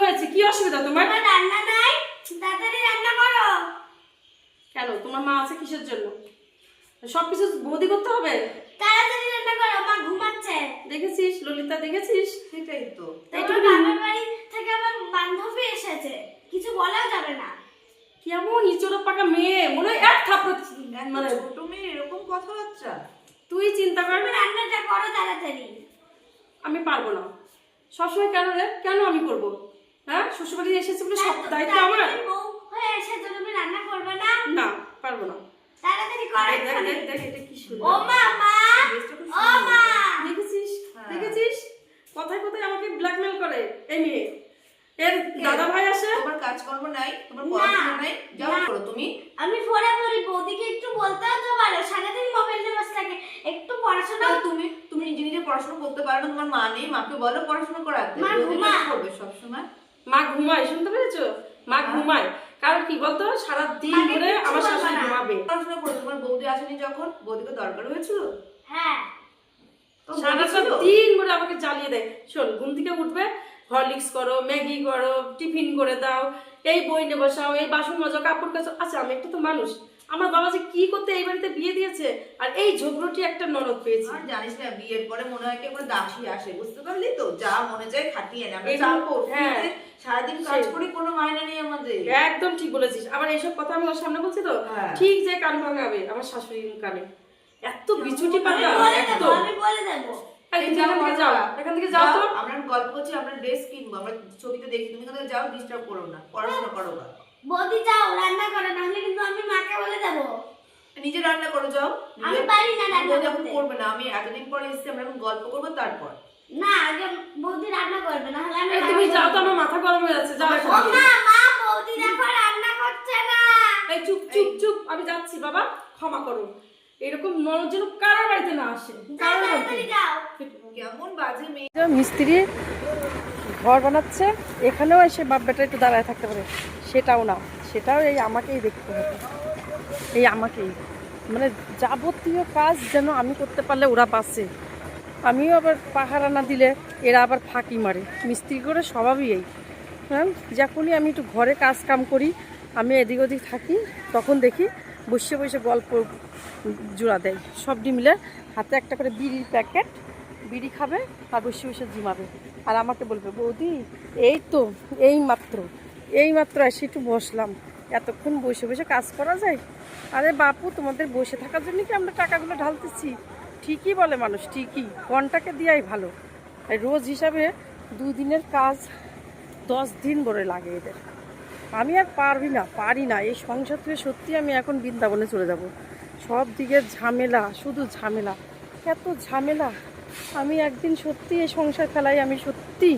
হয়েছে? কি অসুবিধা তোমার? রান্না নাই, তাড়াতাড়ি রান্না করো। কেন, তোমার মা আছে কিসের জন্য? সবকিছু বৌদি করতে হবে? তাড়াতাড়ি রান্না করো, মা ঘুমাচ্ছে। দেখেছিস ললিতা, দেখেছিস? সেটাই তো। তোমার বাবার বাড়ি থেকে আমার বান্ধবী এসেছে, কিছু বলাও যাবে না। কেমন ইচড় পাকা মেয়ে, মনে হয় এক থাপড় মানে ছোট মেয়ে এরকম কথাবার্তা। তুই চিন্তা করবি। রান্নাটা করো তাড়াতাড়ি। আমি পারবো না। সবসময় কেন রে? কেন আমি করব? হ্যাঁ, শ্বশুরবাড়ি এসেছি বলে সব দায়িত্ব আমার? বউ হয়ে এসেছো, তুমি রান্না করবে না? না, পারবো না। তাড়াতাড়ি করো। দেখ দেখ, এটা কি সুন্দর। ও মা, মা, ও মা। দেখেছিস? দেখেছিস? কথায় কথায় আমাকে ব্ল্যাকমেল করে এই মেয়ে। এর দাদা ভাই আসে। তোমার কাজকর্ম নাই, তোমার পড়াশোনা নাই, যাও করো তুমি। আমি পড়া পড়ি, বৌদিকে একটু বলতেও তো পারো, সারাদিন মোবাইল নিয়ে বসে থাকে, একটু পড়াশোনা। তুমি তুমি নিজে নিজে পড়াশোনা করতে পারো না, তোমার মা নেই, মাকে বলো পড়াশোনা করাতে। মা ঘুমায়। করবে সবসময়। মা ঘুমায়, শুনতে পেরেছো? মা ঘুমায়। কারণ কি বলতো, সারা দিন ধরে আমার শাশুড়ি ঘুমাবে। পড়াশোনা করো, তোমার বৌদি আসেনি যখন, বৌদিকে দরকার হয়েছিল। হ্যাঁ, সারাটা দিন ধরে আমাকে জ্বালিয়ে দেয়। শোন, ঘুম থেকে উঠবে, হরলিক্স করো, ম্যাগি করো, টিফিন করে দাও, এই বই নিয়ে বসাও, এই বাসন মাজো, কাপড় কাচো। আচ্ছা, আমি একটা তো মানুষ, আমার বাবা যে কি করতে এই বাড়িতে বিয়ে দিয়েছে, আর এই ঝগড়টি একটা ননদ পেয়েছি। আর জানিস না, বিয়ের পরে মনে হয় কি একবার দাসী আসে, বুঝতে পারলি তো? যা মনে চায় খাটিয়ে নেয়। আমরা চাপো, হ্যাঁ, সারাদিন কাজ করি, কোনো মাইনে নেই আমাদের। একদম ঠিক বলেছিস। আবার এইসব কথা আমি ওর সামনে বলছি তো, হ্যাঁ। ঠিক যে কান ভাঙাবে আমার শাশুড়ির কানে। এত বিচুটি পাতা, একদম। আমি বলে দেবো। এই, তুমি এখান থেকে যাও, এখান থেকে যাও তো। আমরা গল্প করছি, আমরা ড্রেস কিনবো, আমরা ছবিতে দেখি, তুমি কোথাও যাও, ডিস্টার্ব করো না, পড়াশোনা করো না। বৌদি যাও রান্না করো, নাহলে কিন্তু আমি মাকে বলে দেবো। নিজে রান্না করো, যাও। আমি পারি না রান্না বৌদি এখন করতে। করবে না, আমি এতদিন পরে এসেছি, আমরা এখন গল্প করবো তারপর। না, আগে বৌদি রান্না করবে, নাহলে আমি এই, তুমি যাও তো, আমার মাথা গরম হয়ে যাচ্ছে। যাও এখান ও থেকে। মা, মা, বৌদি দেখো রান্না করছে না। এই চুপ চুপ চুপ, আমি যাচ্ছি বাবা, ক্ষমা করো। এরকম ননদ যেন কারোর বাড়িতে না আসে, কারোর বাড়িতে। তাড়াতাড়ি যাও। কেমন বাজে মেয়ে। মিস্ত্রি ঘর বানাচ্ছে, এখানেও এসে বাপ বেটা একটু দাঁড়ায় থাকতে পারে, সেটাও না। সেটাও এই আমাকেই দেখতে হবে, এই আমাকেই, মানে যাবতীয় কাজ যেন আমি করতে পারলে ওরা বাঁচে। আমিও আবার পাহারা না দিলে এরা আবার ফাঁকি মারে। মিস্ত্রি করে স্বভাবই এই। হ্যাঁ, যখনই আমি একটু ঘরে কাজ কাম করি, আমি এদিক ওদিক থাকি, তখন দেখি বসে বসে গল্প জোড়া দেয়। সবটি মিলে হাতে একটা করে বিড়ির প্যাকেট, বিড়ি খাবে আর বসে বসে জিমাবে। আর আমাকে বলবে, বৌদি এই মাত্র এসে একটু বসলাম, এতক্ষণ বসে বসে কাজ করা যায়? আরে বাপু, তোমাদের বসে থাকার জন্য কি আমরা টাকাগুলো ঢালতেছি? ঠিকই বলে মানুষ, ঠিকই, কন্টাকে দেওয়াই ভালো। আর রোজ হিসাবে 2 দিনের কাজ 10 দিন করে লাগে এদের। আমি আর পারি না এই সংসার থেকে। সত্যি আমি এখন বৃন্দাবনে চলে যাব। সব দিকের ঝামেলা, শুধু ঝামেলা, এত ঝামেলা। আমি একদিন সত্যি এই সংসার ফেলাই, আমি সত্যি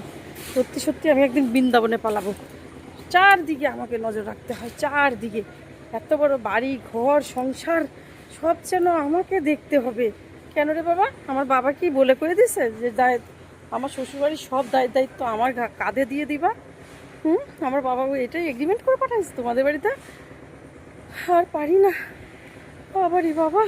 সত্যি সত্যি আমি একদিন বৃন্দাবনে পালাবো। চারদিকে আমাকে নজর রাখতে হয়, চারদিকে। এত বড় বাড়ি ঘর সংসার সব যেন আমাকে দেখতে হবে। কেন রে বাবা? আমার বাবা কি বলে করে দিছে যে আমার শ্বশুরবাড়ির সব দায়িত্ব আমার কাঁধে দিয়ে দিবা? আমার বাবা এটাই এগ্রিমেন্ট করে পাঠাইছে তোমাদের বাড়িতে? আর পারি না, বাবারি বাবা।